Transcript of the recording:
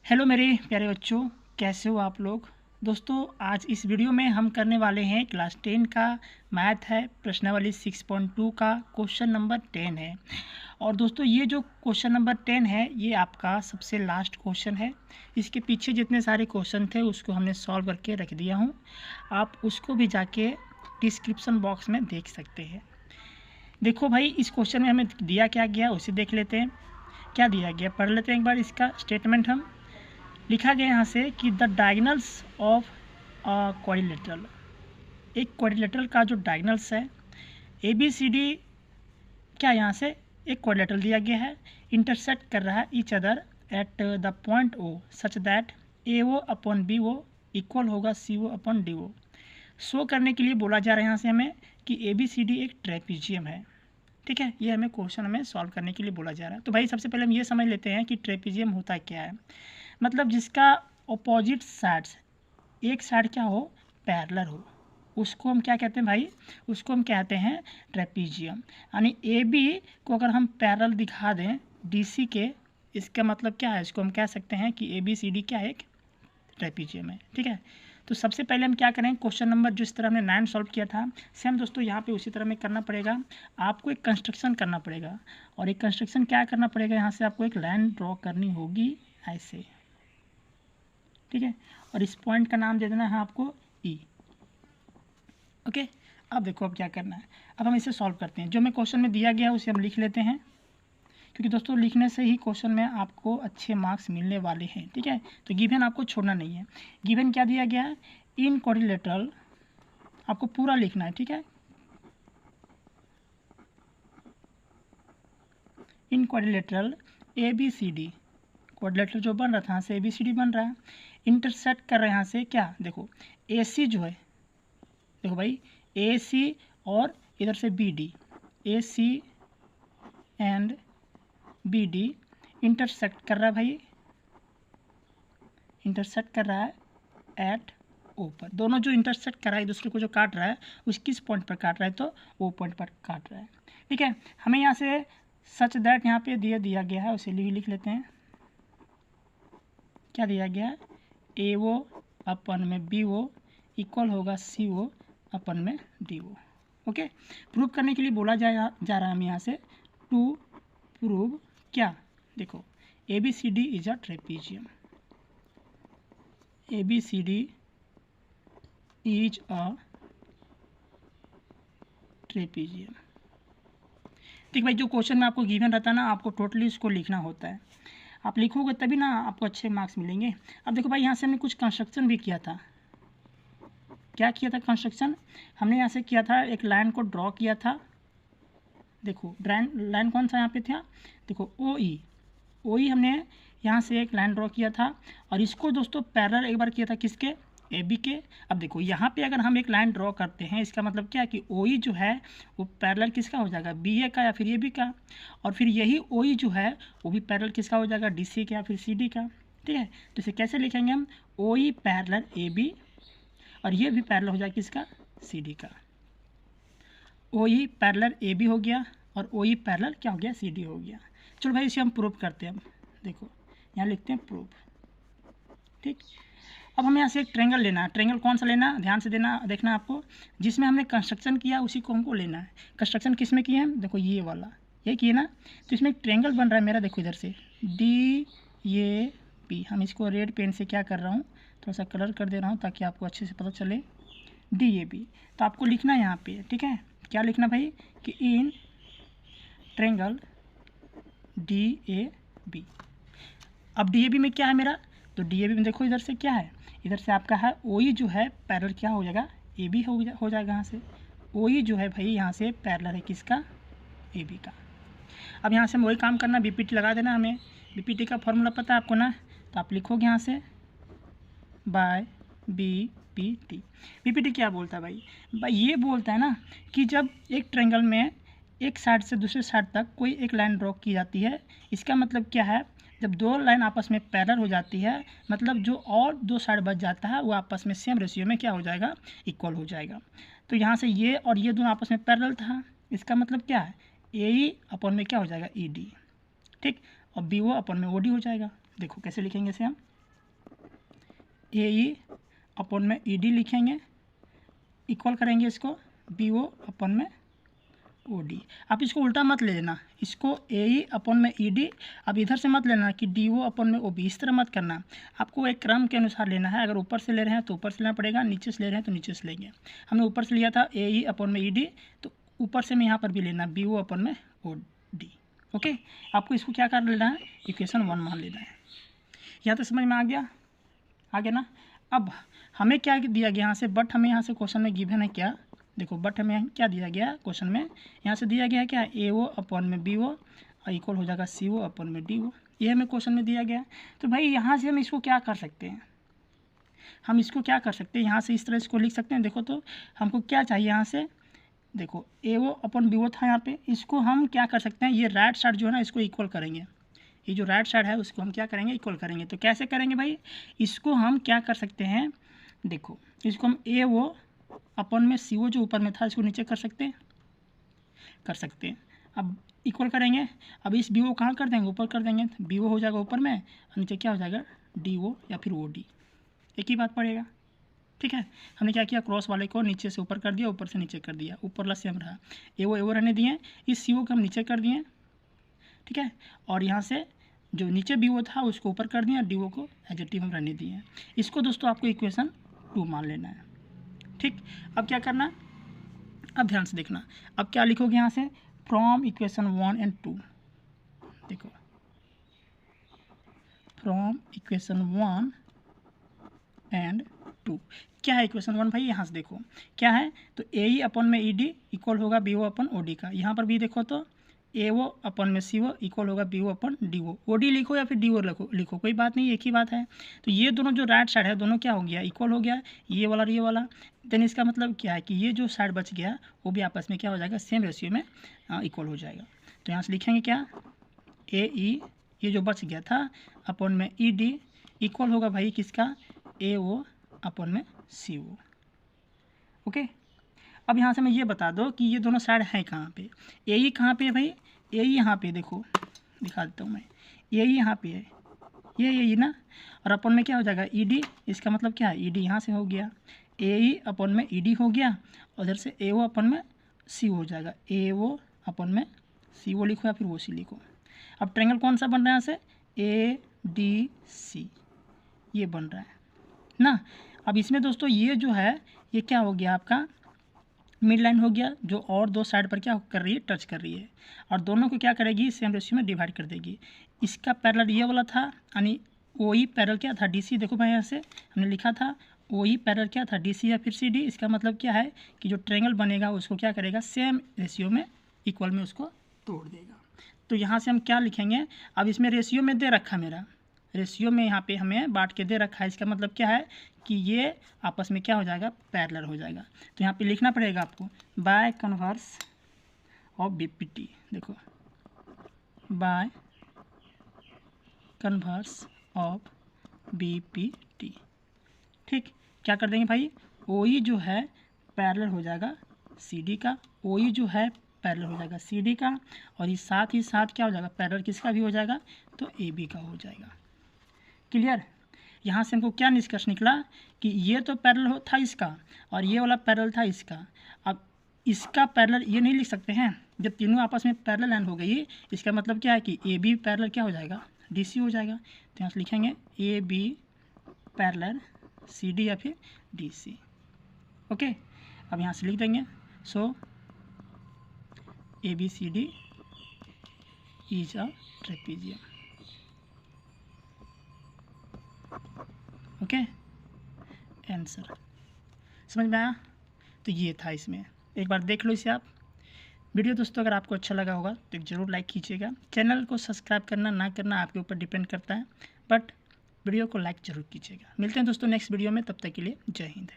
Hello मेरे प्यारे बच्चों, कैसे हो आप लोग। दोस्तों, आज इस वीडियो में हम करने वाले हैं क्लास 10 का मैथ है, प्रश्नावली 6.2 का क्वेश्चन नंबर 10 है। और दोस्तों, ये जो क्वेश्चन नंबर 10 है ये आपका सबसे लास्ट क्वेश्चन है। इसके पीछे जितने सारे क्वेश्चन थे उसको हमने सॉल्व करके रख दिया हूँ, आप उसको भी जाके डिस्क्रिप्शन बॉक्स में देख सकते हैं। देखो भाई, इस क्वेश्चन में हमें दिया क्या गया उसे देख लेते हैं। क्या दिया गया पढ़ लेते हैं एक बार इसका स्टेटमेंट। हम लिखा गया यहाँ से कि द डायगनल्स ऑफ क्वाड्रिलेटरल, एक क्वाड्रिलेटरल का जो डायगनल्स है ए बी सी डी, क्या यहाँ से एक क्वाड्रिलेटरल दिया गया है, इंटरसेक्ट कर रहा है each other at the point O such that A O upon B O equal होगा C O upon D O. Show करने के लिए बोला जा रहा है यहाँ से हमें कि ए बी सी डी एक ट्रेपीजियम है। ठीक है, ये हमें क्वेश्चन हमें सॉल्व करने के लिए बोला जा रहा है। तो भाई सबसे पहले हम ये समझ लेते हैं कि ट्रेपीजियम होता क्या है। मतलब जिसका अपोजिट साइड्स, एक साइड क्या हो, पैरेलल हो, उसको हम क्या कहते हैं भाई, उसको हम कहते हैं ट्रेपीजियम। यानी ए बी को अगर हम पैरेलल दिखा दें डी सी के, इसका मतलब क्या है, इसको हम कह सकते हैं कि ए बी सी डी क्या है, एक ट्रेपीजियम है। ठीक है, तो सबसे पहले हम क्या करें, क्वेश्चन नंबर जिस तरह हमने 9 सॉल्व किया था सेम दोस्तों यहाँ पे उसी तरह में करना पड़ेगा। आपको एक कंस्ट्रक्शन करना पड़ेगा, और एक कंस्ट्रक्शन क्या करना पड़ेगा, यहाँ से आपको एक लाइन ड्रॉ करनी होगी ऐसे। ठीक है, और इस पॉइंट का नाम दे देना है आपको ई। ओके, अब देखो अब क्या करना है। अब हम इसे सॉल्व करते हैं। जो हमें क्वेश्चन में दिया गया है उसे हम लिख लेते हैं, क्योंकि दोस्तों लिखने से ही क्वेश्चन में आपको अच्छे मार्क्स मिलने वाले हैं। ठीक है, तो गिवन आपको छोड़ना नहीं है। गिवन क्या दिया गया है, इन क्वाड्रिलेटरल, आपको पूरा लिखना है। ठीक है, in quadrilateral A B C D, quadrilateral जो बन रहा था यहाँ से ए बी सी डी बन रहा है, इंटरसेक्ट कर रहे हैं यहाँ से क्या, देखो ए सी जो है, देखो भाई ए सी और इधर से B D, A C and B D intersect कर रहा है भाई, इंटरसेक्ट कर रहा है एट ओ पर। दोनों जो इंटरसेक्ट कर रहा है एक दूसरे को जो काट रहा है उस किस पॉइंट पर काट रहा है, तो वो पॉइंट पर काट रहा है। ठीक है, हमें यहाँ से सच दैट यहाँ पे दिया गया है, उसे लिख लेते हैं। क्या दिया गया है, ए ओ अपन में बी ओ इक्वल होगा सी ओ अपन में डी ओ। ओके, प्रूव करने के लिए बोला जा रहा है हमें यहाँ से टू प्रूव क्या, देखो A B C D is a trapezium, A B C D is a trapezium. ठीक भाई, जो क्वेश्चन में आपको गिवन रहता है ना, आपको टोटली उसको लिखना होता है। आप लिखोगे तभी ना आपको अच्छे मार्क्स मिलेंगे। अब देखो भाई, यहाँ से हमने कुछ कंस्ट्रक्शन भी किया था। क्या किया था कंस्ट्रक्शन, हमने यहाँ से किया था, एक लाइन को ड्रॉ किया था। देखो लाइन कौन सा यहाँ पे था, देखो ओ ई हमने यहाँ से एक लाइन ड्रॉ किया था, और इसको दोस्तों पैरेलल एक बार किया था किसके, ए बी के। अब देखो यहाँ पे अगर हम एक लाइन ड्रॉ करते हैं, इसका मतलब क्या है कि ओ ई जो है वो पैरेलल किसका हो जाएगा, बी ए का या फिर ए बी का, और फिर यही ओ ई जो है वो भी पैरेलल किसका हो जाएगा, डी सी का या फिर सी डी का। ठीक है, तो इसे कैसे लिखेंगे हम, ओ ई पैरेलल ए बी, और ये भी पैरेलल हो जाएगा किसका, सी डी का। ओ ई पैरेलल ए बी हो गया, और ओ ई पैरेलल क्या हो गया, सी डी हो गया। चलो भाई इसे हम प्रूव करते हैं। देखो यहाँ लिखते हैं प्रूव। ठीक, अब हमें यहाँ से एक ट्रेंगल लेना है। ट्रेंगल कौन सा लेना है, ध्यान से देखना आपको, जिसमें हमने कंस्ट्रक्शन किया उसी को हमको लेना है। कंस्ट्रक्शन किस में किए हैं, देखो ये वाला, ये किए ना, तो इसमें एक ट्रेंगल बन रहा है मेरा, देखो इधर से डी ए पी। हम इसको रेड पेन से क्या कर रहा हूँ, थोड़ा सा कलर कर दे रहा हूँ ताकि आपको अच्छे से पता चले, डी ए बी। तो आपको लिखना है यहाँ पे, ठीक है, क्या लिखना भाई, कि in triangle D A B. अब डी ए बी में क्या है मेरा, तो डी ए बी में देखो इधर से क्या है, इधर से आपका है ओ ई जो है पैरेलल क्या हो जाएगा, ए बी हो जाएगा। यहाँ से ओ ई जो है भाई यहाँ से पैरेलल है किसका, ए बी का। अब यहाँ से हम वही काम करना, बी पी टी लगा देना। हमें बी पी टी का फॉर्मूला पता है आपको ना, तो आप लिखोगे यहाँ से by B P T. B P T क्या बोलता है भाई ये बोलता है ना कि जब एक ट्रेंगल में एक साइड से दूसरे साइड तक कोई एक लाइन ड्रॉ की जाती है, इसका मतलब क्या है, जब दो लाइन आपस में पैरेलल हो जाती है, मतलब जो और दो साइड बच जाता है वो आपस में सेम रेशियो में क्या हो जाएगा, इक्वल हो जाएगा। तो यहाँ से ये और ये दोनों आपस में पैरेलल था, इसका मतलब क्या है, ए ई अपन में क्या हो जाएगा, ई डी। ठीक, और बी ओ अपन में ओ डी हो जाएगा। देखो कैसे लिखेंगे इसे हम, ए ई अपन में ई डी लिखेंगे, इक्वल करेंगे इसको बी ओ अपन में ओ डी। आप इसको उल्टा मत ले लेना, इसको ए ई अपन में ई डी, अब इधर से मत लेना कि डी ओ अपन में ओ बी, इस तरह मत करना। आपको एक क्रम के अनुसार लेना है। अगर ऊपर से ले रहे हैं तो ऊपर से लेना पड़ेगा, नीचे से ले रहे हैं तो नीचे से लेंगे। हमने ऊपर से लिया था ए ई अपन में ई डी, तो ऊपर से मैं यहाँ पर भी लेना बी ओ अपन में ओ डी। ओके, आपको इसको क्या कर लेना है, इक्वेशन 1 मान लेना है। यहाँ तक समझ में आ गया ना। अब हमें क्या दिया गया यहाँ से, बट हमें यहाँ से क्वेश्चन में गिवन है क्या, देखो बट हमें क्या दिया गया क्वेश्चन में, यहाँ से दिया गया है क्या, ए ओ अपन में बी ओ इक्वल हो जाएगा सी ओ अपन में डी ओ, ये हमें क्वेश्चन में दिया गया। तो भाई यहाँ से हम इसको क्या कर सकते हैं, हम इसको क्या कर सकते हैं, यहाँ से इस तरह इसको लिख सकते हैं। देखो तो हमको क्या चाहिए यहाँ से, देखो ए ओ अपन बी ओ था यहाँ पे, इसको हम क्या कर सकते हैं, ये राइट साइड जो है ना इसको इक्वल करेंगे, ये जो राइट साइड है उसको हम क्या करेंगे, इक्वल करेंगे। तो कैसे करेंगे भाई, इसको हम क्या कर सकते हैं, देखो इसको हम ए ओ अपन में सी ओ जो ऊपर में था इसको नीचे कर सकते हैं। अब इक्वल करेंगे, अब इस बी ओ कहाँ कर देंगे, ऊपर कर देंगे, बी ओ हो जाएगा ऊपर में, और नीचे क्या हो जाएगा डी ओ या फिर ओ डी, एक ही बात पड़ेगा। ठीक है, हमने क्या किया, क्रॉस वाले को नीचे से ऊपर कर दिया, ऊपर से नीचे कर दिया, ऊपर ला सेम रहा, ए ओ रहने दिए, इस सी ओ को हम नीचे कर दिए। ठीक है, और यहाँ से जो नीचे बी ओ था उसको ऊपर कर दिया, डी ओ को एडजेक्टिव हम रहने दिए। इसको दोस्तों आपको इक्वेशन 2 मान लेना है। ठीक, अब क्या करना, अब ध्यान से देखना, अब क्या लिखोगे यहाँ से, फ्रॉम इक्वेशन 1 and 2, देखो फ्रॉम इक्वेशन 1 and 2, क्या है इक्वेशन 1 भाई, यहाँ से देखो क्या है, तो ए ई अपन में ई डी इक्वल होगा बी ओ अपन ओ डी का, यहाँ पर भी देखो तो ए ओ अपन में सी ओ इक्वल होगा बी ओ अपन डी ओ, ओ डी लिखो या फिर डी ओ लिखो कोई बात नहीं, एक ही बात है। तो ये दोनों जो राइट साइड है दोनों क्या हो गया, इक्वल हो गया, ये वाला और ये वाला। देन इसका मतलब क्या है कि ये जो साइड बच गया वो भी आपस में क्या हो जाएगा, सेम रेशियो में इक्वल हो जाएगा। तो यहाँ से लिखेंगे क्या, ए ई ये जो बच गया था अपन में ई डी इक्वल होगा भाई किसका, ए ओ अपन में सी ओ। ओके, अब यहाँ से मैं ये बता दो कि ये दोनों साइड हैं कहाँ पे, ए ई कहाँ पे है भाई, ए ई यहाँ पे, देखो दिखा देता हूँ मैं, ए ई यहाँ पे है, ये ना, और अपन में क्या हो जाएगा ई डी, इसका मतलब क्या है, ई डी यहाँ से हो गया, ए ई अपन में ई डी हो गया, और इधर से ए ओ अपन में सी हो जाएगा, ए ओ अपन में सी ओ लिखो या फिर वो सी लिखो। अब ट्रायंगल कौन सा बन रहा है यहाँ से, ए डी सी ये बन रहा है ना। अब इसमें दोस्तों ये जो है ये क्या हो गया आपका मिड लाइन हो गया, जो और दो साइड पर क्या कर रही है, टच कर रही है, और दोनों को क्या करेगी, सेम रेशियो में डिवाइड कर देगी। इसका पैरेलल ये वाला था, यानी ओ ई पैरेलल क्या था, डी सी, देखो भाई यहाँ से हमने लिखा था ओ ई पैरेलल क्या था, डी सी या फिर सी डी। इसका मतलब क्या है कि जो ट्रायंगल बनेगा उसको क्या करेगा, सेम रेशियो में इक्वल में उसको तोड़ देगा। तो यहाँ से हम क्या लिखेंगे, अब इसमें रेशियो में दे रखा, मेरा रेशियो में यहाँ पे हमें बांट के दे रखा है, इसका मतलब क्या है कि ये आपस में क्या हो जाएगा, पैरेलल हो जाएगा। तो यहाँ पे लिखना पड़ेगा आपको by converse of B P T, देखो by converse of B P T. ठीक, क्या कर देंगे भाई, ओ ई जो है पैरेलल हो जाएगा सी डी का, ओ ई जो है पैरेलल हो जाएगा सी डी का, और ये साथ ही साथ क्या हो जाएगा, पैरेलल किसका भी हो जाएगा, तो ए बी का हो जाएगा। क्लियर, यहाँ से हमको क्या निष्कर्ष निकला कि ये तो पैरेलल था इसका, और ये वाला पैरेलल था इसका। अब इसका पैरेलल ये नहीं लिख सकते हैं, जब तीनों आपस में पैरेलल लाइन हो गई, इसका मतलब क्या है कि ए बी पैरेलल क्या हो जाएगा, डी सी हो जाएगा। तो यहाँ से लिखेंगे A B parallel C D या फिर डी सी। ओके, अब यहाँ से लिख देंगे so A B C D is a trapezium. Okay, answer समझ में आया। तो ये था, इसमें एक बार देख लो इसे आप। वीडियो दोस्तों अगर आपको अच्छा लगा होगा तो ज़रूर लाइक कीजिएगा। चैनल को सब्सक्राइब करना ना करना आपके ऊपर डिपेंड करता है, बट वीडियो को लाइक ज़रूर कीजिएगा। मिलते हैं दोस्तों नेक्स्ट वीडियो में, तब तक के लिए जय हिंद।